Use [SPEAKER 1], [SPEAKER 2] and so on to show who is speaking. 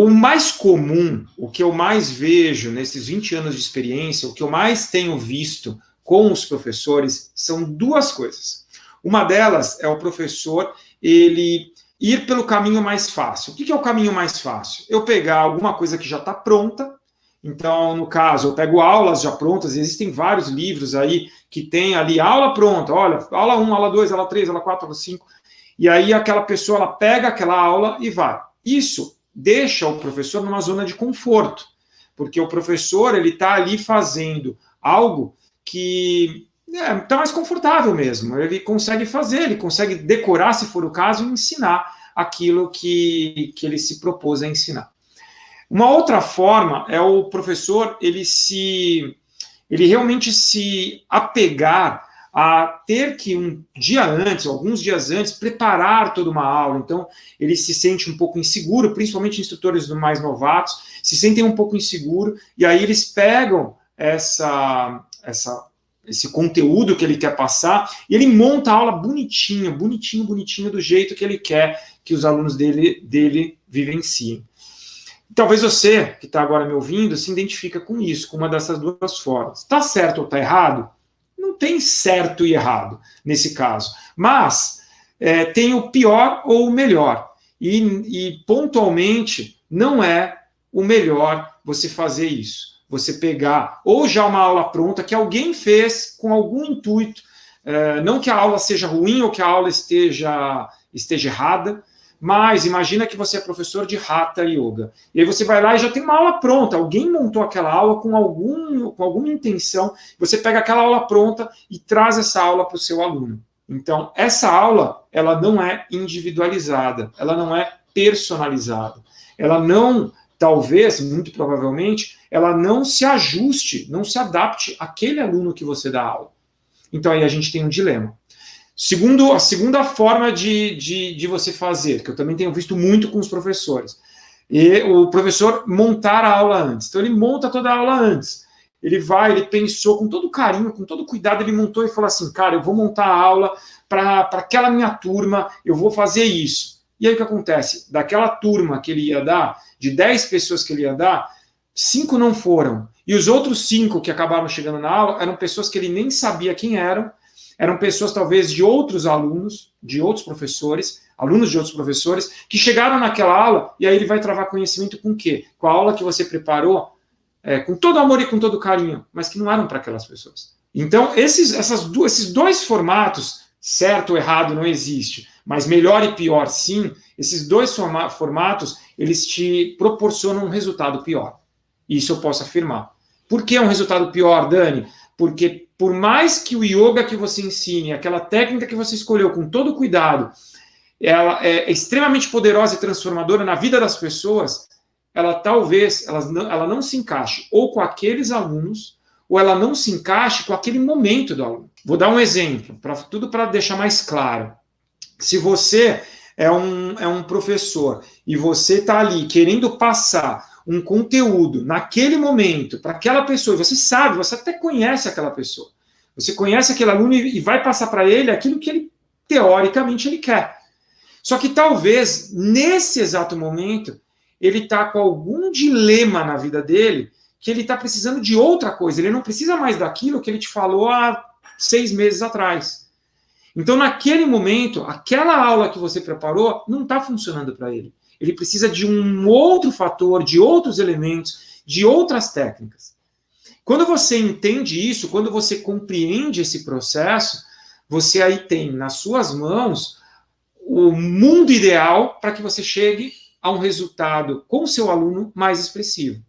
[SPEAKER 1] O mais comum, o que eu mais vejo nesses 20 anos de experiência, o que eu mais tenho visto com os professores, são duas coisas. Uma delas é o professor, ele ir pelo caminho mais fácil. O que é o caminho mais fácil? Eu pegar alguma coisa que já está pronta. Então, no caso, eu pego aulas já prontas, existem vários livros aí que tem ali aula pronta, olha, aula 1, aula 2, aula 3, aula 4, aula 5, e aí aquela pessoa, ela pega aquela aula e vai. Isso deixa o professor numa zona de conforto, porque o professor, ele está ali fazendo algo que está mais confortável mesmo, ele consegue fazer, ele consegue decorar, se for o caso, e ensinar aquilo que ele se propôs a ensinar. Uma outra forma é o professor ele realmente se apegar a ter que um dia antes, alguns dias antes, preparar toda uma aula. Então, ele se sente um pouco inseguro, principalmente instrutores mais novatos, se sentem um pouco inseguro, e aí eles pegam esse conteúdo que ele quer passar, e ele monta a aula bonitinho, do jeito que ele quer que os alunos dele vivenciem. Talvez você, que está agora me ouvindo, se identifica com isso, com uma dessas duas formas. Está certo ou está errado? Não tem certo e errado nesse caso. Mas tem o pior ou o melhor. E pontualmente, não é o melhor você fazer isso. Você pegar ou já uma aula pronta que alguém fez com algum intuito, não que a aula seja ruim ou que a aula esteja errada, mas imagina que você é professor de Hatha Yoga. E aí você vai lá e já tem uma aula pronta. Alguém montou aquela aula com alguma intenção. Você pega aquela aula pronta e traz essa aula para o seu aluno. Então, essa aula, ela não é individualizada. Ela não é personalizada. Ela não, talvez, muito provavelmente, ela não se ajuste, não se adapte àquele aluno que você dá aula. Então, aí a gente tem um dilema. A segunda forma de você fazer, que eu também tenho visto muito com os professores, e o professor montar a aula antes. Então, ele monta toda a aula antes. Ele pensou com todo carinho, com todo cuidado, ele montou e falou assim, cara, eu vou montar a aula para aquela minha turma, eu vou fazer isso. E aí o que acontece? Daquela turma que ele ia dar, de 10 pessoas que ele ia dar, 5 não foram. E os outros 5 que acabaram chegando na aula eram pessoas que ele nem sabia quem eram pessoas talvez de outros alunos, de outros professores, alunos de outros professores, que chegaram naquela aula e aí ele vai travar conhecimento com o quê? Com a aula que você preparou, com todo amor e com todo carinho, mas que não eram para aquelas pessoas. Então, esses dois formatos, certo ou errado não existe, mas melhor e pior sim, esses dois formatos, eles te proporcionam um resultado pior. Isso eu posso afirmar. Por que um resultado pior, Dani? Porque por mais que o yoga que você ensine, aquela técnica que você escolheu com todo cuidado, ela é extremamente poderosa e transformadora na vida das pessoas, ela não se encaixe ou com aqueles alunos, ou ela não se encaixe com aquele momento do aluno. Vou dar um exemplo, tudo para deixar mais claro. Se você é um professor e você está ali querendo passar um conteúdo naquele momento para aquela pessoa, você sabe, você até conhece aquela pessoa, você conhece aquele aluno e vai passar para ele aquilo que ele, teoricamente, ele quer. Só que talvez, nesse exato momento, ele está com algum dilema na vida dele, que ele está precisando de outra coisa, ele não precisa mais daquilo que ele te falou há 6 meses atrás. Então, naquele momento, aquela aula que você preparou não está funcionando para ele. Ele precisa de um outro fator, de outros elementos, de outras técnicas. Quando você entende isso, quando você compreende esse processo, você aí tem nas suas mãos o mundo ideal para que você chegue a um resultado com o seu aluno mais expressivo.